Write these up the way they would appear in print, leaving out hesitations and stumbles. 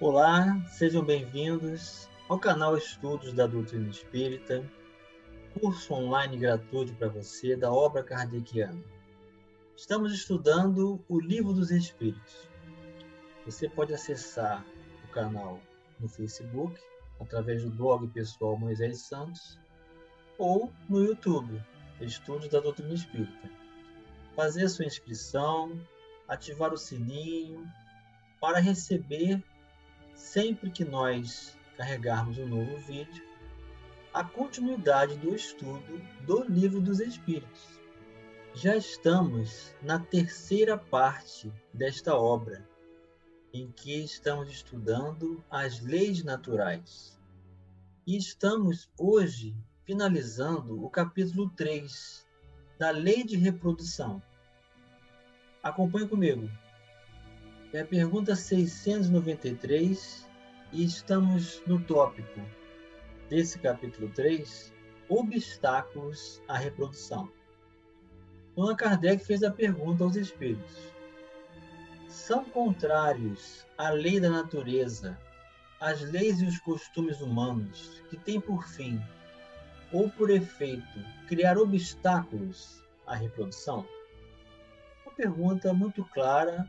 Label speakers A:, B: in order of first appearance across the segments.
A: Olá, sejam bem-vindos ao canal Estudos da Doutrina Espírita, curso online gratuito para você da obra kardeciana. Estamos estudando o Livro dos Espíritos. Você pode acessar o canal no Facebook, através do blog pessoal Moisés Santos, ou no YouTube, Estudos da Doutrina Espírita. Fazer sua inscrição, ativar o sininho para receber, sempre que nós carregarmos um novo vídeo, a continuidade do estudo do Livro dos Espíritos. Já estamos na terceira parte desta obra, em que estamos estudando as leis naturais. E estamos hoje finalizando o capítulo 3 da Lei de Reprodução. Acompanhe comigo. É a pergunta 693 e estamos no tópico desse capítulo 3, obstáculos à reprodução. Allan Kardec fez a pergunta aos espíritos: são contrários à lei da natureza as leis e os costumes humanos que têm por fim ou por efeito criar obstáculos à reprodução? Uma pergunta muito clara,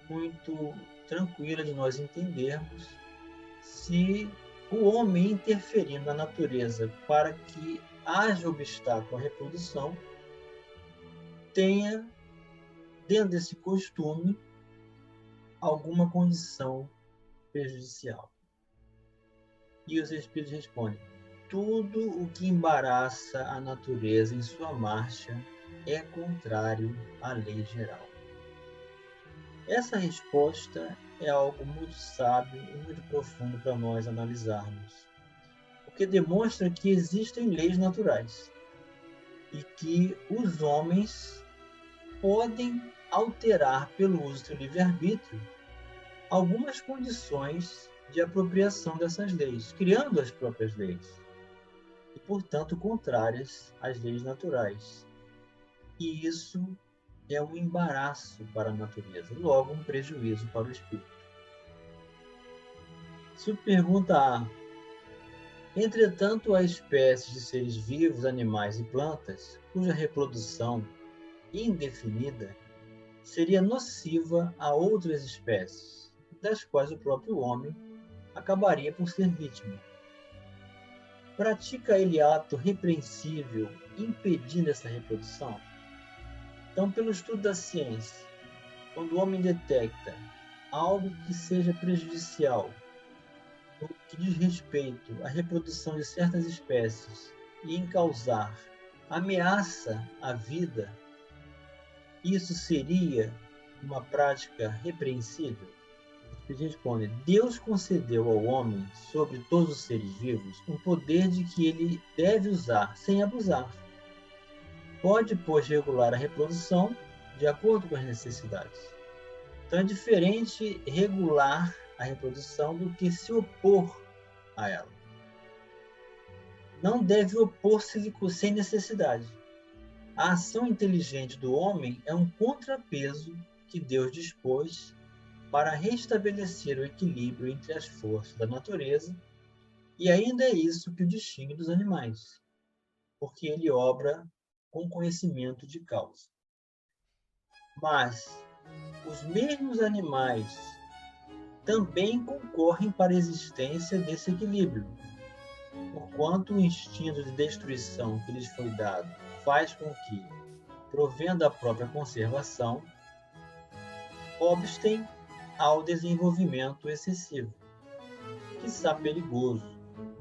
A: muito tranquila de nós entendermos. Se o homem interferir na natureza para que haja obstáculo à reprodução, tenha dentro desse costume alguma condição prejudicial. E os espíritos respondem: tudo o que embaraça a natureza em sua marcha é contrário à lei geral. Essa resposta é algo muito sábio e muito profundo para nós analisarmos, porque demonstra que existem leis naturais e que os homens podem alterar, pelo uso do livre-arbítrio, algumas condições de apropriação dessas leis, criando as próprias leis, e, portanto, contrárias às leis naturais. E isso é um embaraço para a natureza, logo um prejuízo para o espírito. Subpergunta A. Entretanto, há espécies de seres vivos, animais e plantas, cuja reprodução indefinida seria nociva a outras espécies, das quais o próprio homem acabaria por ser vítima. Pratica ele ato repreensível impedindo essa reprodução? Então, pelo estudo da ciência, quando o homem detecta algo que seja prejudicial, no que diz respeito à reprodução de certas espécies e em causar ameaça à vida, isso seria uma prática repreensível? Eles respondem: Deus concedeu ao homem, sobre todos os seres vivos, um poder de que ele deve usar sem abusar. Pode, pois, regular a reprodução de acordo com as necessidades. Então é diferente regular a reprodução do que se opor a ela. Não deve opor-se sem necessidade. A ação inteligente do homem é um contrapeso que Deus dispôs para restabelecer o equilíbrio entre as forças da natureza, e ainda é isso que o distingue dos animais, porque ele obra com conhecimento de causa. Mas os mesmos animais também concorrem para a existência desse equilíbrio, porquanto o instinto de destruição que lhes foi dado faz com que, provendo a própria conservação, obstem ao desenvolvimento excessivo, quiçá perigoso,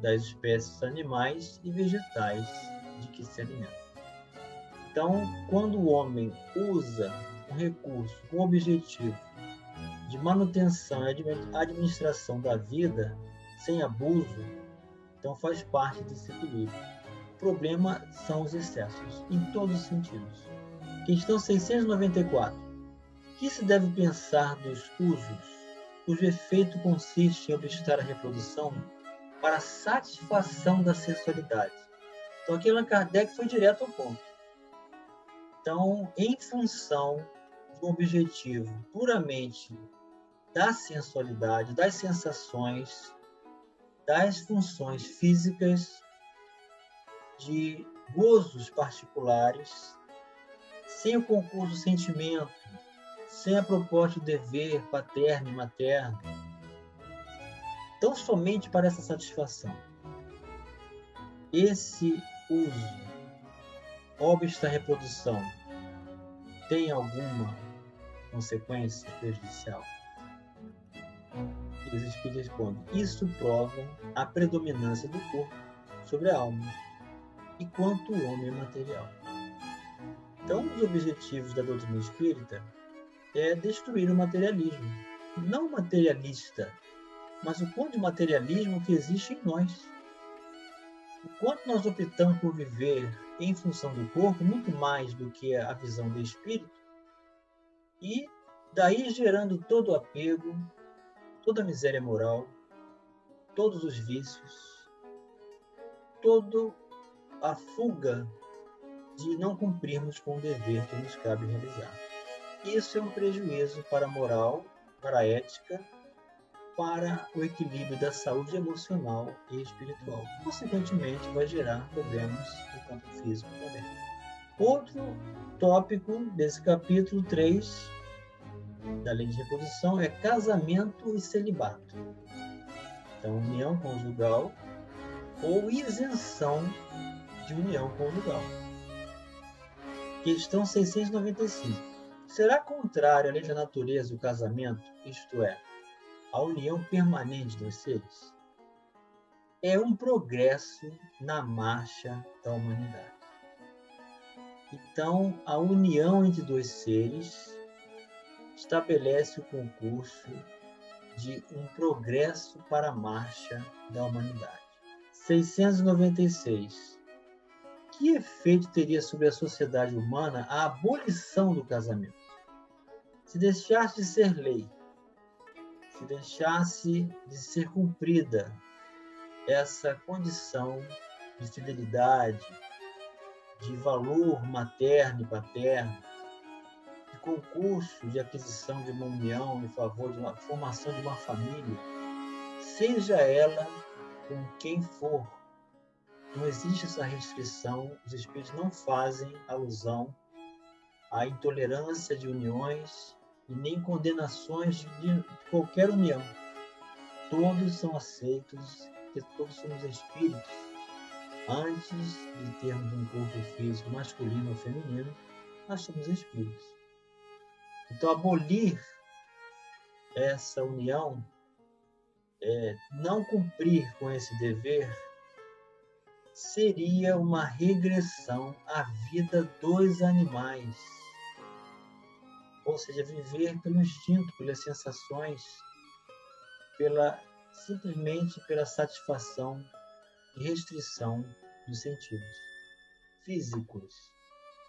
A: das espécies animais e vegetais de que se alimenta. Então, quando o homem usa um recurso com o objetivo de manutenção e administração da vida sem abuso, então faz parte desse equilíbrio. O problema são os excessos, em todos os sentidos. Questão 694. O que se deve pensar dos usos cujo efeito consiste em obstar a reprodução para a satisfação da sexualidade? Então aqui Allan Kardec foi direto ao ponto. Então, em função de um objetivo puramente da sensualidade, das sensações, das funções físicas, de gozos particulares, sem o concurso do sentimento, sem a proposta do dever paterno e materno, tão somente para essa satisfação. Esse uso, obsta a reprodução, tem alguma consequência prejudicial? E os espíritos respondem: isso prova a predominância do corpo sobre a alma, e quanto o homem é material. Então, um dos objetivos da doutrina espírita é destruir o materialismo. Não o materialista, mas o quanto de materialismo que existe em nós. O quanto nós optamos por viver em função do corpo, muito mais do que a visão do espírito, e daí gerando todo o apego, toda a miséria moral, todos os vícios, toda a fuga de não cumprirmos com o dever que nos cabe realizar. Isso é um prejuízo para a moral, para a ética, para o equilíbrio da saúde emocional e espiritual. Consequentemente, vai gerar problemas no campo físico também. Outro tópico desse capítulo 3 da Lei de Reprodução é casamento e celibato. Então, união conjugal ou isenção de união conjugal. Questão 695. Será contrário à lei da natureza o casamento, isto é, a união permanente dos seres? É um progresso na marcha da humanidade. Então, a união entre dois seres estabelece o concurso de um progresso para a marcha da humanidade. 696. Que efeito teria sobre a sociedade humana a abolição do casamento? Se deixasse de ser lei, se deixasse de ser cumprida essa condição de fidelidade, de valor materno e paterno, de concurso de aquisição de uma união em favor de uma formação de uma família, seja ela com quem for, não existe essa restrição, os espíritos não fazem alusão à intolerância de uniões e nem condenações de qualquer união. Todos são aceitos, porque todos somos espíritos. Antes de termos um corpo físico masculino ou feminino, nós somos espíritos. Então, abolir essa união, não cumprir com esse dever, seria uma regressão à vida dos animais. Ou seja, viver pelo instinto, pelas sensações, simplesmente pela satisfação e restrição dos sentidos físicos.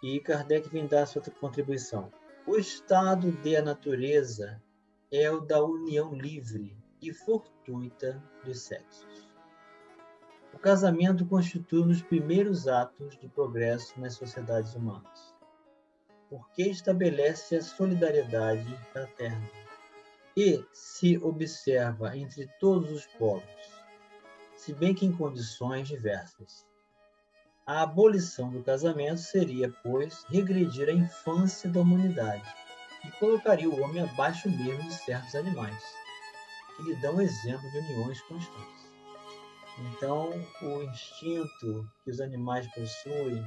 A: E Kardec vem dar sua contribuição. O estado da natureza é o da união livre e fortuita dos sexos. O casamento constitui um dos primeiros atos de progresso nas sociedades humanas, porque estabelece a solidariedade fraterna e se observa entre todos os povos, se bem que em condições diversas. A abolição do casamento seria, pois, regredir à infância da humanidade e colocaria o homem abaixo mesmo de certos animais, que lhe dão exemplo de uniões constantes. Então, o instinto que os animais possuem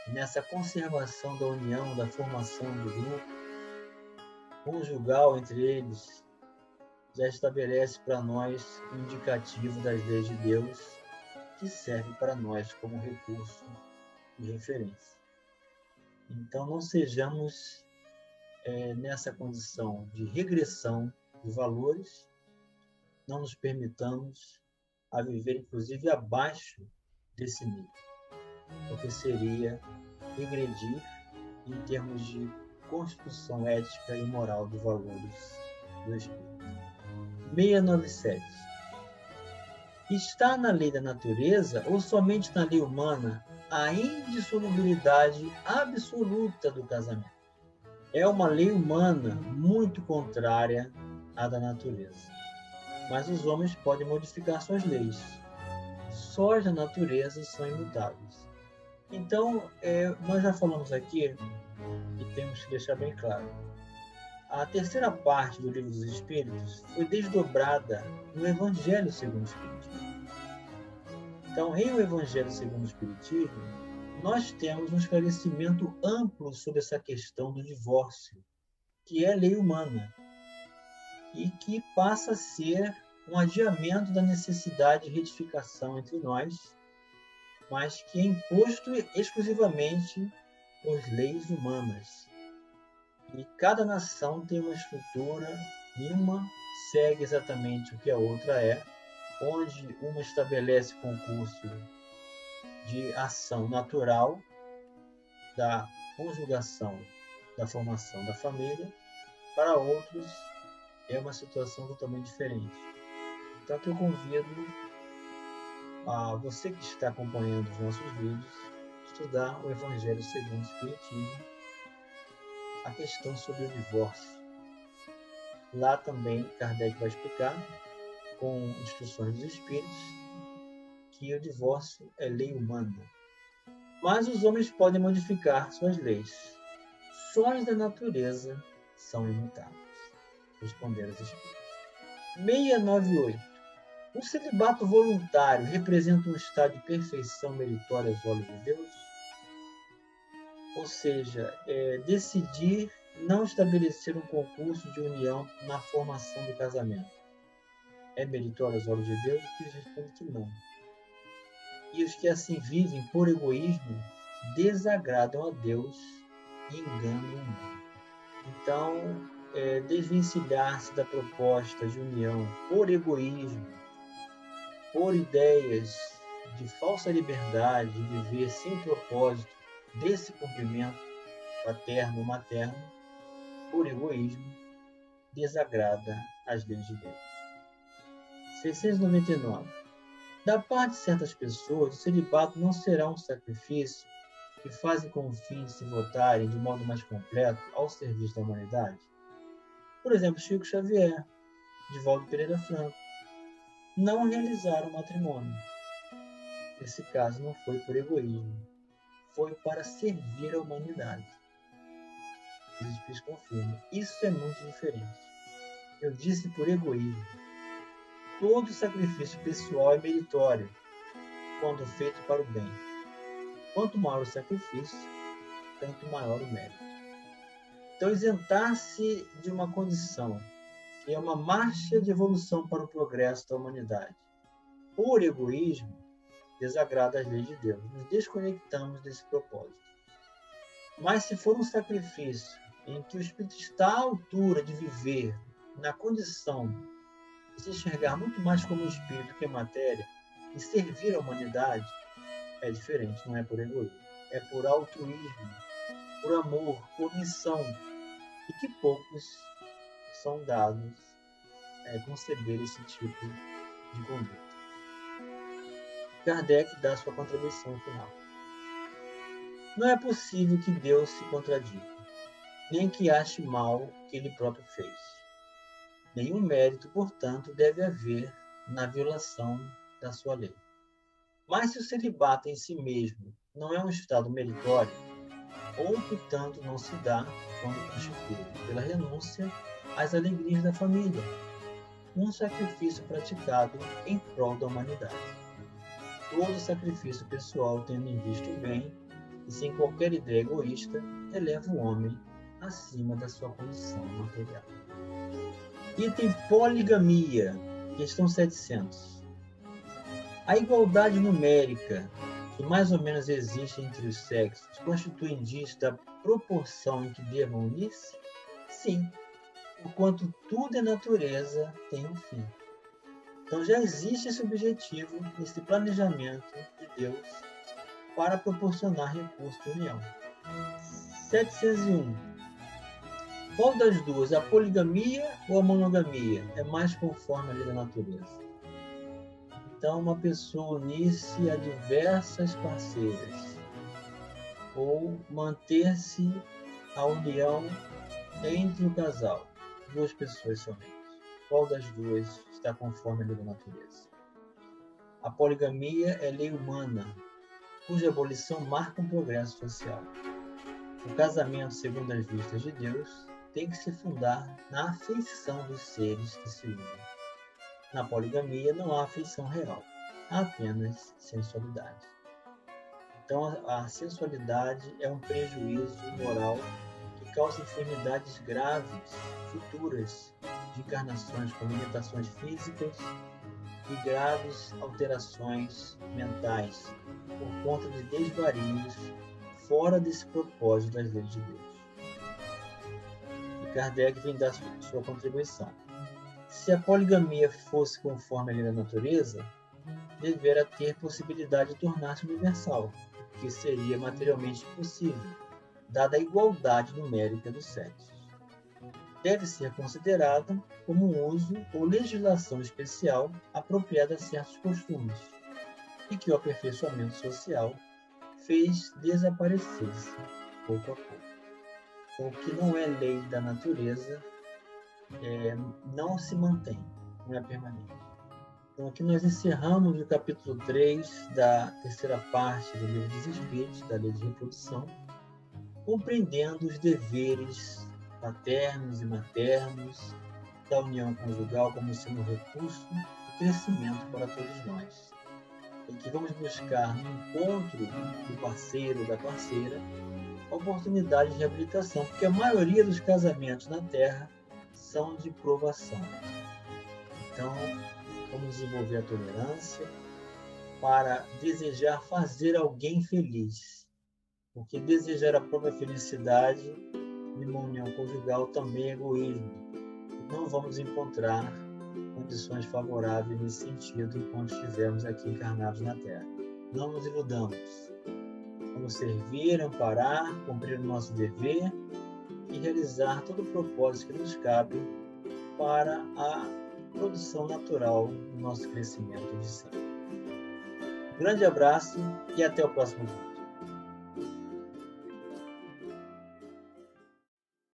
A: nessa conservação da união, da formação do grupo conjugal entre eles, já estabelece para nós um indicativo das leis de Deus que serve para nós como recurso e referência. Então, não sejamos nessa condição de regressão de valores, não nos permitamos a viver, inclusive, abaixo desse nível, porque seria regredir em termos de construção ética e moral de valores do espírito. 697. Está na lei da natureza ou somente na lei humana a indissolubilidade absoluta do casamento? É uma lei humana muito contrária à da natureza. Mas os homens podem modificar suas leis. Só as da natureza são imutáveis. Então, nós já falamos aqui, e temos que deixar bem claro, a terceira parte do Livro dos Espíritos foi desdobrada no Evangelho segundo o Espiritismo. Então, em o Evangelho segundo o Espiritismo, nós temos um esclarecimento amplo sobre essa questão do divórcio, que é lei humana, e que passa a ser um adiamento da necessidade de retificação entre nós, mas que é imposto exclusivamente por leis humanas. E cada nação tem uma estrutura, nenhuma segue exatamente o que a outra é, onde uma estabelece concurso de ação natural da conjugação, da formação da família, para outros é uma situação totalmente diferente. Então, eu convido a você que está acompanhando os nossos vídeos, estudar o Evangelho segundo o Espiritismo, a questão sobre o divórcio. Lá também Kardec vai explicar, com instruções dos Espíritos, que o divórcio é lei humana. Mas os homens podem modificar suas leis. Só as da natureza são imutáveis. Responderam os Espíritos. 698. O celibato voluntário representa um estado de perfeição meritória aos olhos de Deus? Ou seja, decidir não estabelecer um concurso de união na formação do casamento. É meritório aos olhos de Deus? O Cristo responde que não. E os que assim vivem por egoísmo desagradam a Deus e enganam o mundo. Então, desvencilhar-se da proposta de união por egoísmo, por ideias de falsa liberdade, de viver sem propósito desse cumprimento paterno ou materno, por egoísmo, desagrada as leis de Deus. 699. Da parte de certas pessoas, o celibato não será um sacrifício que fazem com o fim de se votarem de modo mais completo ao serviço da humanidade? Por exemplo, Chico Xavier, Divaldo Pereira Franco, não realizaram o matrimônio. Nesse caso, não foi por egoísmo, foi para servir a humanidade. Os Espíritos confirmam. Isso é muito diferente. Eu disse por egoísmo. Todo sacrifício pessoal é meritório, quando feito para o bem. Quanto maior o sacrifício, tanto maior o mérito. Então, isentar-se de uma condição que é uma marcha de evolução para o progresso da humanidade, por egoísmo, desagrada as leis de Deus. Nos desconectamos desse propósito. Mas se for um sacrifício em que o espírito está à altura de viver na condição de se enxergar muito mais como espírito que matéria e servir a humanidade, é diferente, não é por egoísmo. É por altruísmo, por amor, por missão, e que poucos são dados a conceber esse tipo de conduta. Kardec dá sua contribuição final. Não é possível que Deus se contradiga, nem que ache mal o que ele próprio fez. Nenhum mérito, portanto, deve haver na violação da sua lei. Mas se o celibato em si mesmo não é um estado meritório, ou, portanto, não se dá quando constituído pela renúncia às alegrias da família, um sacrifício praticado em prol da humanidade. Todo sacrifício pessoal, tendo em vista o bem, e sem qualquer ideia egoísta, eleva o homem acima da sua condição material. Item poligamia, questão 700. A igualdade numérica que mais ou menos existe entre os sexos constitui indício da proporção em que devam unir-se? Sim, porquanto tudo é natureza tem um fim. Então já existe esse objetivo, esse planejamento de Deus para proporcionar recurso de união. 701. Qual das duas, a poligamia ou a monogamia, é mais conforme a lei da natureza? Então, uma pessoa unir-se a diversas parceiras ou manter-se a união entre o casal, duas pessoas somente. qual das duas está conforme a lei da natureza. A poligamia é lei humana, cuja abolição marca um progresso social. O casamento, segundo as vistas de Deus, tem que se fundar na afeição dos seres que se unem. Na poligamia não há afeição real, há apenas sensualidade. Então a sensualidade é um prejuízo moral que causa enfermidades graves, futuras, de encarnações com limitações físicas e graves alterações mentais, por conta de desvarios fora desse propósito das leis de Deus. E Kardec vem dar sua contribuição. Se a poligamia fosse conforme a lei da natureza, deverá ter possibilidade de tornar-se universal, o que seria materialmente possível, dada a igualdade numérica dos sexos. Deve ser considerada como um uso ou legislação especial apropriada a certos costumes, e que o aperfeiçoamento social fez desaparecer-se pouco a pouco. Então, o que não é lei da natureza não se mantém, não é permanente. Então, aqui nós encerramos o capítulo 3 da terceira parte do Livro dos Espíritos, da Lei de Reprodução, compreendendo os deveres paternos e maternos da união conjugal como sendo um recurso de crescimento para todos nós. E que vamos buscar no encontro do parceiro ou da parceira oportunidade de reabilitação, porque a maioria dos casamentos na Terra são de provação. Então, vamos desenvolver a tolerância para desejar fazer alguém feliz, porque desejar a própria felicidade numa união conjugal também é egoísmo. Não vamos encontrar condições favoráveis nesse sentido enquanto estivermos aqui encarnados na Terra. Não nos iludamos. Vamos servir, amparar, cumprir o nosso dever e realizar todo o propósito que nos cabe para a produção natural do nosso crescimento de sempre. Um grande abraço e até o próximo vídeo.